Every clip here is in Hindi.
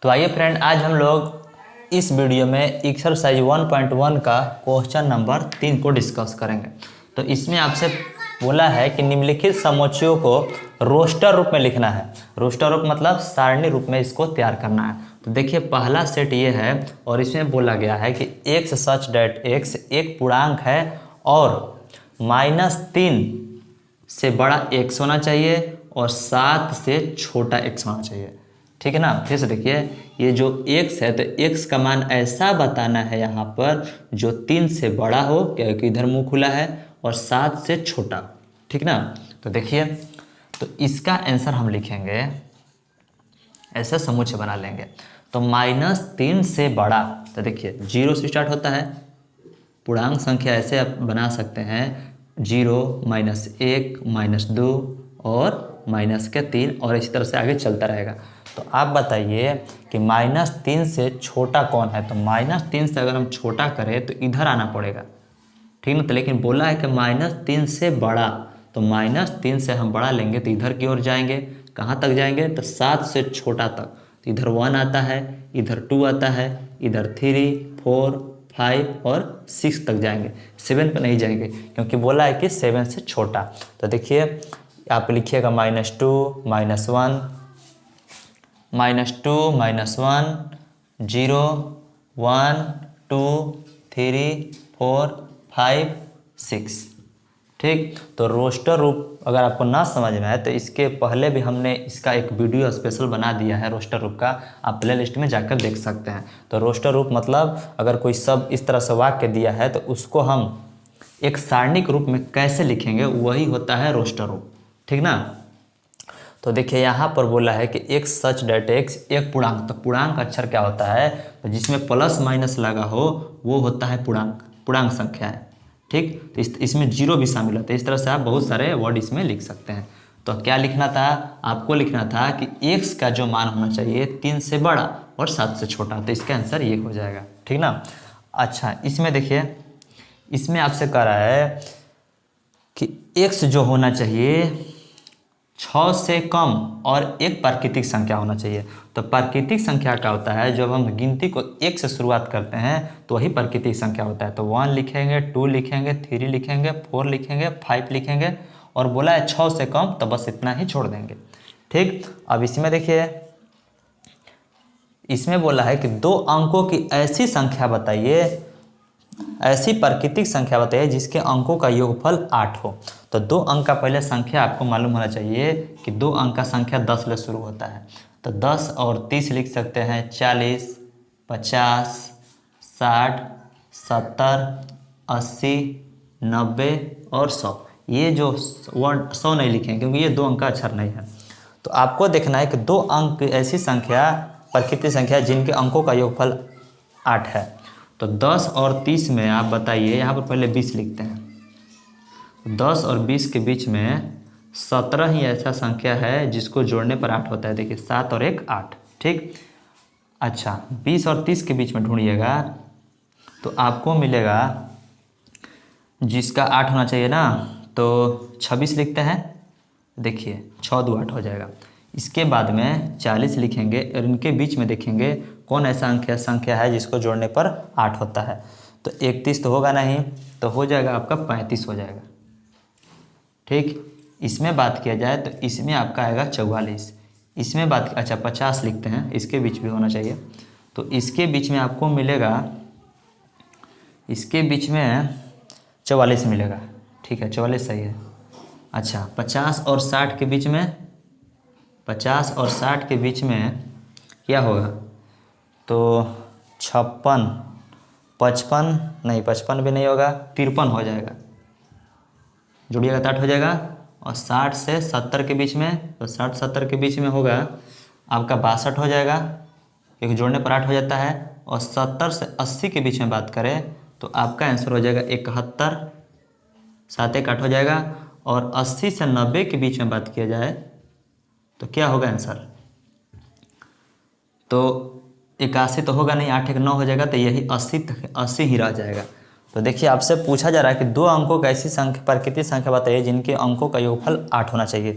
तो आइए फ्रेंड, आज हम लोग इस वीडियो में एक्सरसाइज 1.1 का क्वेश्चन नंबर 3 को डिस्कस करेंगे। तो इसमें आपसे बोला है कि निम्नलिखित समोच्चयों को रोस्टर रूप में लिखना है। रोस्टर रूप मतलब सारणी रूप में इसको तैयार करना है। तो देखिए पहला सेट ये है और इसमें बोला गया है कि x सच डेट x एक पूर्णांक है और -3 से बड़ा x होना चाहिए और 7 से छोटा x होना चाहिए। ठीक है ना। फिर से देखिए ये जो x है तो x का मान ऐसा बताना है यहाँ पर जो 3 से बड़ा हो, क्योंकि इधर मुंह खुला है, और 7 से छोटा। ठीक ना। तो देखिए तो इसका आंसर हम लिखेंगे, ऐसा समुच्चय बना लेंगे। तो -3 से बड़ा, तो देखिए 0 से स्टार्ट होता है। पूर्णांक संख्या ऐसे आप बना सकते हैं 0, -1, -2 और -3 और इसी तरह से आगे चलता रहेगा। तो आप बताइए कि -3 से छोटा कौन है। तो -3 से अगर हम छोटा करें तो इधर आना पड़ेगा। ठीक ना। तो लेकिन बोला है कि -3 से बड़ा, तो -3 से हम बड़ा लेंगे तो इधर की ओर जाएंगे। कहाँ तक जाएंगे? तो 7 से छोटा तक। तो इधर 1 आता है, इधर 2 आता है, इधर 3, 4, 5 और 6 तक जाएंगे। 7 पे नहीं जाएंगे क्योंकि बोला है कि 7 से छोटा। तो देखिए आप लिखिएगा -2, -1, -2, -1, 0, 1, 2, 3, 4, 5, 6। ठीक। तो रोस्टर रूप अगर आपको ना समझ में आए तो इसके पहले भी हमने इसका एक वीडियो स्पेशल बना दिया है रोस्टर रूप का, आप प्ले लिस्ट में जाकर देख सकते हैं। तो रोस्टर रूप मतलब अगर कोई शब्द इस तरह से वाक्य दिया है तो उसको हम एक सारणिक रूप में कैसे लिखेंगे, वही होता है रोस्टर रूप। ठीक ना। तो देखिए यहाँ पर बोला है कि x सच डेट x एक पूर्णांक। तो पूर्णांक अक्षर क्या होता है? तो जिसमें प्लस माइनस लगा हो वो होता है पूर्णांक, पूर्णांक संख्या है। ठीक। तो इसमें 0 भी शामिल होता है। इस तरह से आप बहुत सारे वर्ड इसमें लिख सकते हैं। तो क्या लिखना था आपको? लिखना था कि x का जो मान होना चाहिए 3 से बड़ा और 7 से छोटा। तो इसका आंसर ये हो जाएगा। ठीक ना। अच्छा, इसमें देखिए इसमें आपसे कह रहा है कि x जो होना चाहिए 6 से कम और एक प्राकृतिक संख्या होना चाहिए। तो प्राकृतिक संख्या क्या होता है? जब हम गिनती को 1 से शुरुआत करते हैं तो वही प्राकृतिक संख्या होता है। तो 1 लिखेंगे, 2 लिखेंगे, 3 लिखेंगे, 4 लिखेंगे, 5 लिखेंगे, और बोला है 6 से कम, तो बस इतना ही छोड़ देंगे। ठीक। अब इसमें देखिए इसमें बोला है कि 2 अंकों की ऐसी संख्या बताइए, ऐसी प्राकृतिक संख्या बताइए जिसके अंकों का योगफल 8 हो। तो 2 अंक का पहले संख्या आपको मालूम होना चाहिए कि 2 अंक का संख्या 10 से शुरू होता है। तो 10 और 30 लिख सकते हैं, 40, 50, 60, 70, 80, 90 और 100। ये जो वर्ड 100 नहीं लिखें क्योंकि ये 2 अंक का अक्षर नहीं है। तो आपको देखना है कि 2 अंक ऐसी संख्या, प्राकृतिक संख्या जिनके अंकों का योगफल 8 है। तो 10 और 30 में आप बताइए, यहाँ पर पहले 20 लिखते हैं। 10 और 20 के बीच में 17 ही ऐसा संख्या है जिसको जोड़ने पर 8 होता है। देखिए 7 और 1 8। ठीक। अच्छा, 20 और 30 के बीच में ढूंढिएगा तो आपको मिलेगा जिसका 8 होना चाहिए ना, तो 26 लिखते हैं। देखिए 6 2 8 हो जाएगा। इसके बाद में 40 लिखेंगे और इनके बीच में देखेंगे कौन ऐसा संख्या है जिसको जोड़ने पर 8 होता है। तो 31 तो होगा नहीं, तो हो जाएगा आपका 35 हो जाएगा। ठीक। इसमें बात किया जाए तो इसमें आपका आएगा 44। इसमें बात, अच्छा 50 लिखते हैं, इसके बीच भी होना चाहिए। तो इसके बीच में आपको मिलेगा, इसके बीच में 44 मिलेगा। ठीक है, 44 सही है। अच्छा 50 और 60 के बीच में, 50 और 60 के बीच में क्या होगा? तो 56, 55 नहीं, 55 भी नहीं होगा, 53 हो जाएगा। जुड़िएगा तो 8 हो जाएगा। और 60 से 70 के बीच में, तो 60 70 के बीच में होगा आपका 62 हो जाएगा क्योंकि जोड़ने पर 8 हो जाता है। और 70 से 80 के बीच में बात करें तो आपका आंसर हो जाएगा 71, 7 1 8 हो जाएगा। और 80 से 90 के बीच में बात किया जाए तो क्या होगा आंसर? तो 81 तो होगा नहीं, 8 1 9 हो जाएगा। तो यही 80 ही रह जाएगा। तो देखिए आपसे पूछा जा रहा है कि 2 अंकों का ऐसी संख्या, प्राकृतिक संख्या बताइए जिनके अंकों का योगफल 8 होना चाहिए।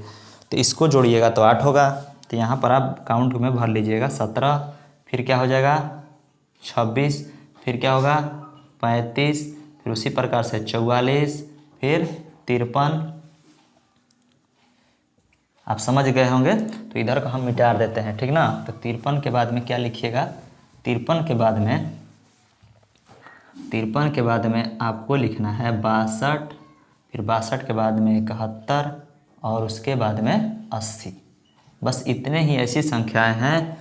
तो इसको जोड़िएगा तो 8 होगा। तो यहाँ पर आप काउंट में भर लीजिएगा 17, फिर क्या हो जाएगा 26, फिर क्या होगा 35, फिर उसी प्रकार से 44, फिर 53। आप समझ गए होंगे। तो इधर को हम मिटा देते हैं, ठीक ना। तो 53 के बाद में क्या लिखिएगा, 53 के बाद में आपको लिखना है 62, फिर 62 के बाद में 71 और उसके बाद में 80। बस इतने ही ऐसी संख्याएं हैं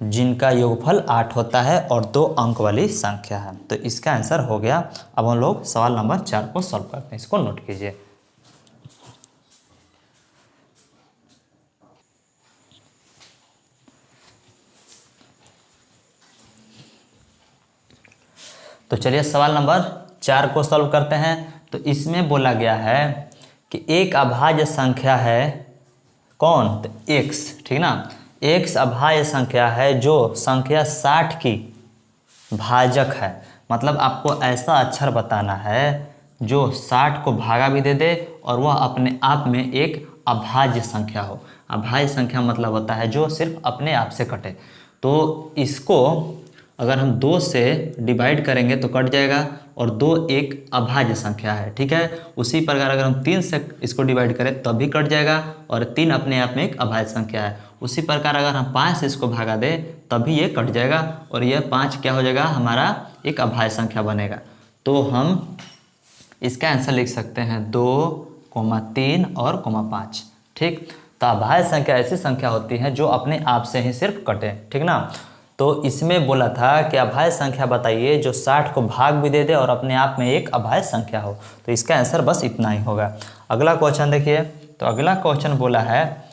जिनका योगफल 8 होता है और 2 अंक वाली संख्या है। तो इसका आंसर हो गया। अब हम लोग सवाल नंबर 4 को सॉल्व करते हैं, इसको नोट कीजिए। तो चलिए सवाल नंबर 4 को सॉल्व करते हैं। तो इसमें बोला गया है कि एक अभाज्य संख्या है कौन, तो x, ठीक ना। x अभाज्य संख्या है जो संख्या 60 की भाजक है। मतलब आपको ऐसा अक्षर बताना है जो 60 को भागा भी दे दे और वह अपने आप में एक अभाज्य संख्या हो। अभाज्य संख्या मतलब होता है जो सिर्फ अपने आप से कटे। तो इसको अगर हम 2 से डिवाइड करेंगे तो कट जाएगा और 2 एक अभाज्य संख्या है, ठीक है। उसी प्रकार अगर हम 3 से इसको डिवाइड करें तब भी कट जाएगा और 3 अपने आप में एक अभाज्य संख्या है। उसी प्रकार अगर हम 5 से इसको भागा दें तब भी ये कट जाएगा और यह 5 क्या हो जाएगा, हमारा एक अभाज्य संख्या बनेगा। तो हम इसका आंसर लिख सकते हैं 2, 3 और 5, ठीक। तो अभाज्य संख्या ऐसी संख्या होती है जो अपने आप से ही सिर्फ कटे, ठीक ना। तो इसमें बोला था कि अभाज्य संख्या बताइए जो 60 को भाग भी दे दे और अपने आप में एक अभाज्य संख्या हो। तो इसका आंसर बस इतना ही होगा। अगला क्वेश्चन देखिए। तो अगला क्वेश्चन बोला है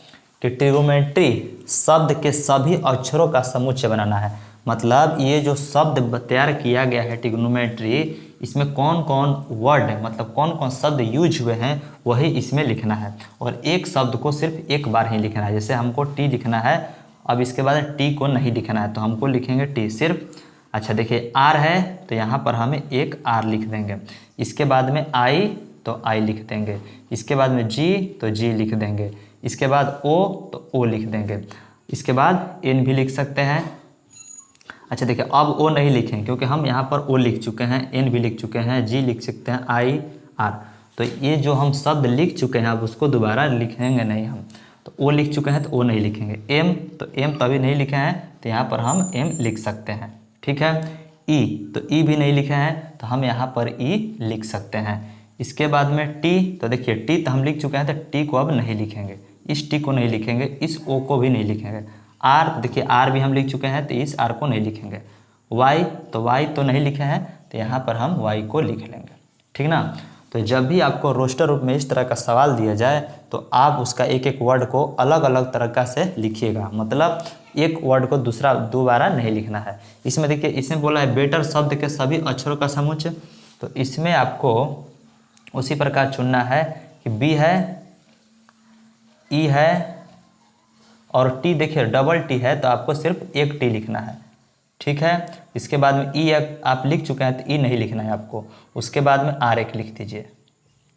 कि ट्रिगोनोमेट्री शब्द के सभी अक्षरों का समुच्चय बनाना है। मतलब ये जो शब्द तैयार किया गया है ट्रिगोनोमेट्री, इसमें कौन कौन वर्ड है, मतलब कौन कौन शब्द यूज हुए हैं वही इसमें लिखना है। और एक शब्द को सिर्फ एक बार ही लिखना है। जैसे हमको टी लिखना है, अब इसके बाद टी को नहीं लिखना है तो हमको लिखेंगे टी सिर्फ। अच्छा देखिए आर है तो यहाँ पर हमें एक आर लिख देंगे। इसके बाद में आई तो आई लिख देंगे। इसके बाद में जी तो जी लिख देंगे। इसके बाद ओ तो ओ लिख देंगे। इसके बाद एन भी लिख सकते हैं। अच्छा देखिए अब ओ नहीं लिखेंगे क्योंकि हम यहाँ पर ओ लिख चुके हैं, एन भी लिख चुके हैं, जी लिख सकते हैं, आई आर। तो ये जो हम शब्द लिख चुके हैं अब उसको दोबारा लिखेंगे नहीं हम। तो ओ लिख चुके हैं तो ओ नहीं लिखेंगे। एम तो एम तो अभी नहीं लिखे हैं तो यहाँ पर हम एम लिख सकते हैं, ठीक है। ई तो ई भी नहीं लिखे हैं तो हम यहाँ पर ई लिख सकते हैं। इसके बाद में टी तो देखिए टी तो हम लिख चुके हैं तो टी को अब नहीं लिखेंगे, इस टी को नहीं लिखेंगे, इस ओ को भी नहीं लिखेंगे। आर देखिए आर भी हम लिख चुके हैं तो इस आर को नहीं लिखेंगे। वाई तो वाई तो नहीं लिखे हैं तो यहाँ पर हम वाई को लिख लेंगे, ठीक ना। तो जब भी आपको रोस्टर रूप में इस तरह का सवाल दिया जाए तो आप उसका एक एक वर्ड को अलग अलग तरीक़ा से लिखिएगा। मतलब एक वर्ड को दूसरा दोबारा नहीं लिखना है। इसमें देखिए इसमें बोला है बेटर शब्द के सभी अक्षरों का समुच्चय। तो इसमें आपको उसी प्रकार चुनना है कि बी है, ई है और टी देखिए डबल टी है तो आपको सिर्फ एक टी लिखना है, ठीक है। इसके बाद में ई आप लिख चुके हैं तो ई नहीं लिखना है आपको। उसके बाद में आर एक लिख दीजिए।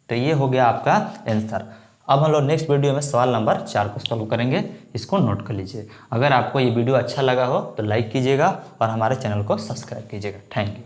तो ये हो गया आपका आंसर। अब हम लोग नेक्स्ट वीडियो में सवाल नंबर 4 को सॉल्व करेंगे, इसको नोट कर लीजिए। अगर आपको ये वीडियो अच्छा लगा हो तो लाइक कीजिएगा और हमारे चैनल को सब्सक्राइब कीजिएगा। Thank you.